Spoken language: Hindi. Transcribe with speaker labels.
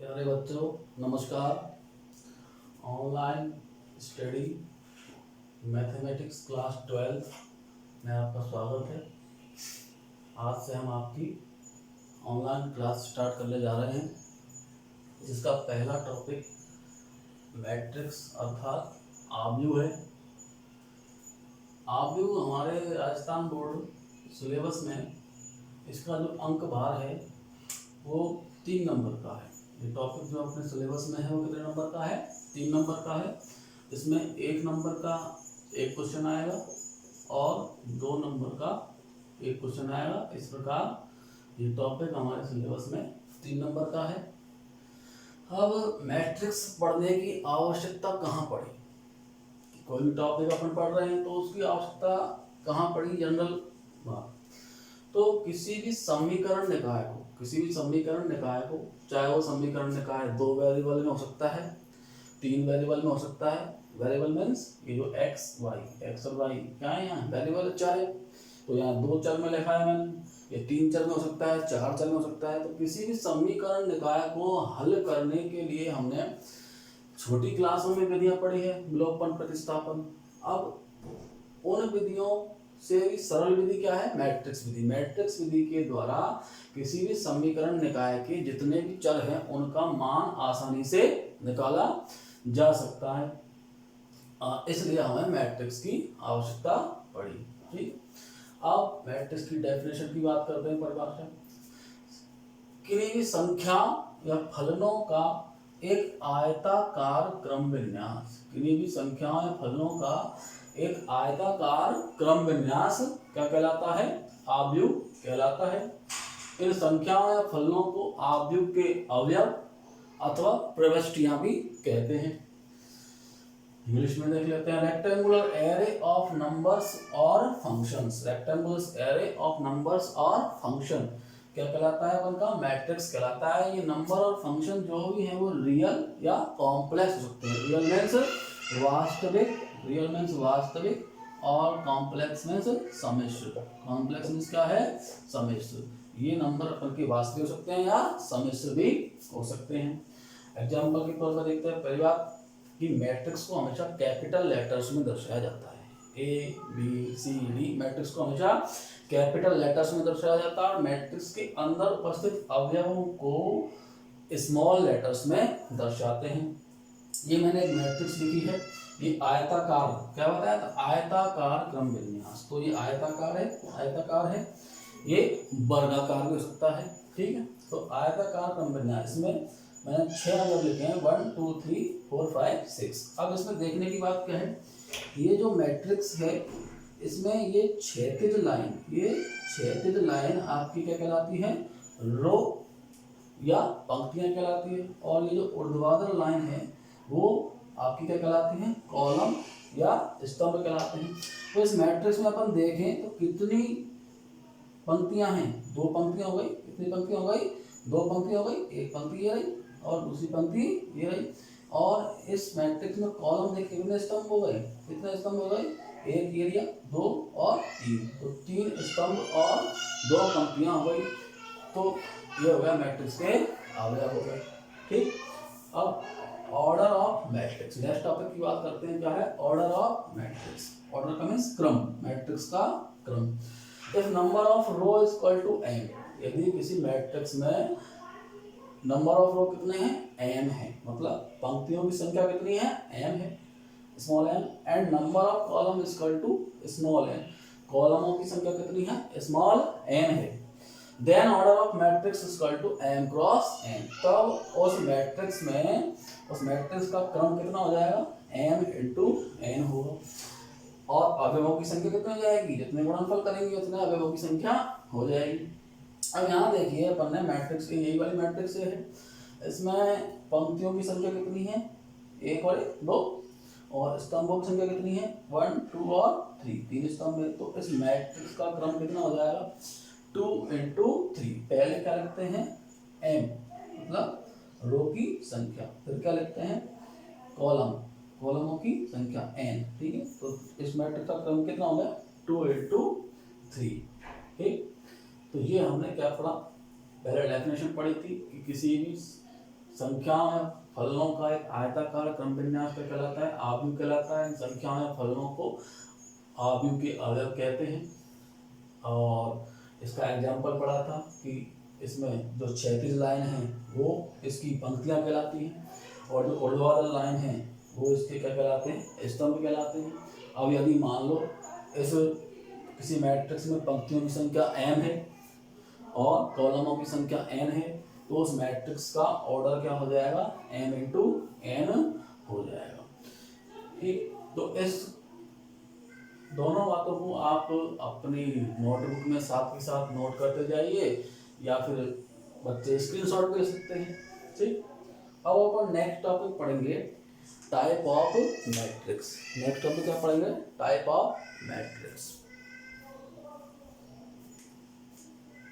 Speaker 1: प्यारे बच्चों नमस्कार। ऑनलाइन स्टडी मैथमेटिक्स क्लास 12 में आपका स्वागत है। आज से हम आपकी ऑनलाइन क्लास स्टार्ट करने जा रहे हैं, जिसका पहला टॉपिक मैट्रिक्स अर्थात आव्यूह है। आव्यूह हमारे राजस्थान बोर्ड सिलेबस में इसका जो अंक भार है वो 3 नंबर का है। ये टॉपिक जो अपने सिलेबस में है वो कितने नंबर का है? 3 नंबर का है। इसमें 1 नंबर का एक क्वेश्चन आएगा और 2 नंबर का एक क्वेश्चन आएगा। इस प्रकार ये टॉपिक हमारे सिलेबस में 3 नंबर का है। अब मैट्रिक्स पढ़ने की आवश्यकता कहाँ पड़ी? कोई भी टॉपिक अपन पढ़ रहे हैं तो उसकी आवश्यकता कहाँ पड़ी? जनरल बात तो किसी भी समीकरण निकाय को चाहे वो समीकरण निकाय 2 वेरिएबल में हो सकता है, 3 वेरिएबल में हो सकता है। वेरिएबल मीन्स ये जो एक्स और वाई क्या है, यहाँ वेरिएबल चर है, तो यहाँ 2 चर में लिखा है मैंने, ये 3 चर में हो सकता है, 4 चर में हो सकता है। तो किसी भी समीकरण निकाय को हल करने के लिए हमने छोटी क्लासों में विधियां पढ़ी है, विलोपन, प्रतिस्थापन। अब उन विधियों से भी सरल विधि क्या है? मैट्रिक्स विधि। मैट्रिक्स विधि के द्वारा किसी भी समीकरण निकाय के जितने भी चर हैं उनका मान आसानी से निकाला जा सकता है। इसलिए हमें मैट्रिक्स की आवश्यकता पड़ी। ठीक, अब मैट्रिक्स की डेफिनेशन की बात करते हैं। परिभाषा: किसी भी संख्या या फलनों का एक आयताकार क्रम विन्यास। किसी भी संख्याओं या फलनों का एक आयताकार क्रम विन्यास क्या कहलाता है? आव्यूह कहलाता है। इन संख्याओं या फलनों को आव्यूह के अवयव अथवा प्रविष्टियां भी कहते हैं। इंग्लिश में देख लेते हैं। रेक्टेंगुलर एरे ऑफ नंबर्स और functions. Rectangular array of numbers और फंक्शन क्या कहलाता है? उनका मैट्रिक्स कहलाता है। ये नंबर और फंक्शन जो भी है वो रियल या कॉम्प्लेक्स हो सकते हैं। रियल मीन्स वास्तविक और कॉम्प्लेक्स मीन्स सम्मिश्र। कॉम्प्लेक्स मीन्स क्या है? सम्मिश्र। ये नंबर अपन के वास्तविक हो सकते हैं या सम्मिश्र भी हो सकते हैं। एग्जाम्पल के तौर पर देखते हैं। पहली बात कि मैट्रिक्स को हमेशा कैपिटल लेटर्स में दर्शाया जाता है। A B C D matrix को हमेशा कैपिटल लेटर्स में दर्शाया जाता है और मैट्रिक्स के अंदर उपस्थित अवयवों को स्मॉल लेटर्स में दर्शाते हैं। ये मैंने एक मैट्रिक्स लिखी है। ये आयताकार क्या बताया था? आयताकार क्रम विन्यास। तो ये आयताकार है। ये वर्गाकार भी हो सकता है। ठीक है, तो आयताकार क्रम विन्यास में मैंने 6 अवयव लिखे हैं, 1 2 3 4 5 6। अब इसमें देखने की बात क्या है? ये जो मैट्रिक्स है इसमें ये क्षैतिज लाइन आपकी क्या कहलाती है? रो या पंक्तियां कहलाती है। और ये जो ऊर्ध्वाधर लाइन है वो आपकी क्या कहलाती है? कॉलम या स्तंभ कहलाते हैं। तो इस मैट्रिक्स में अपन देखें तो कितनी पंक्तियां हैं? 2 पंक्तियां हो गई। कितनी पंक्तियां हो गई? 2 पंक्तियां हो गई। एक पंक्ति ये रही और दूसरी पंक्ति ये रही। और इस मैट्रिक्स में कॉलम देख कितने स्तंभ हो गए? कितने स्तंभ हो गए? एक ये लिया, 2 और 3, तो 3 स्तंभ और 2 पंक्तियां हो गई। तो ये हो गया मैट्रिक्स के अवयव हो गए। ठीक, अब order of matrix, next topic की बात करते हैं। क्या है? Order of matrix. ऑर्डर का मींस क्रम, मैट्रिक्स का क्रम। If number of row is equal to m, यदि किसी मैट्रिक्स में नंबर ऑफ रो कितने हैं? m है, मतलब पंक्तियों की संख्या कितनी है? m है, small m। And number of column is equal to small n, कॉलमों की संख्या कितनी है? स्मॉल n है। Then order of matrix is equal to m cross n। तब उस मैट्रिक्स का क्रम कितना हो जाएगा? m इंटू n होगा। और अवयवों की संख्या कितनी हो जाएगी? जितने गुणनफल करेंगे उतने अवयवों की संख्या हो जाएगी। अब यहाँ देखिए अपन ने मैट्रिक्स की यही वाली मैट्रिक्स है। इसमें पंक्तियों की संख्या कितनी है? 1 और 2। और स्तंभों की संख्या कितनी है? 1 2 और 3 स्तंभ है। तो इस मैट्रिक्स का क्रम कितना हो जाएगा? 2 इंटू 3। पहले क्या लिखते हैं? m, मतलब रो की संख्या। फिर क्या लिखते हैं? कॉलमों की संख्या n। ठीक है, तो इस मैट्रिक्स का क्रम कितना हो गया? 2 इंटू 3। ठीक, तो ये हमने क्या पढ़ा? पहले डेफिनेशन पढ़ी थी कि किसी भी संख्याओं या फलनों का एक आयताकार क्रम विन्यास का कहलाता है, आव्यूह कहलाता है। इन संख्याओं या फलनों को आव्यूह के अवयव कहते हैं। और इसका एग्जाम्पल पढ़ा था कि इसमें जो क्षैतिज लाइन है वो इसकी पंक्तियाँ कहलाती हैं, और जो ऊर्ध्वाधर लाइन है वो इसके क्या कहलाते हैं, स्तंभ कहलाते हैं। अब यदि मान लो इस किसी मैट्रिक्स में पंक्तियों की संख्या m है और कॉलमों की संख्या n है, तो उस मैट्रिक्स का ऑर्डर क्या हो जाएगा, m इंटू n हो जाएगा। ठीक, तो इस दोनों बातों को आप अपनी नोटबुक में साथ के साथ नोट करते जाइए, या फिर बच्चे स्क्रीनशॉट भी ले सकते हैं। ठीक, अब अपन नेक्स्ट टॉपिक पढ़ेंगे, type of matrix. Next topic क्या पढ़ेंगे, टाइप ऑफ मैट्रिक्स।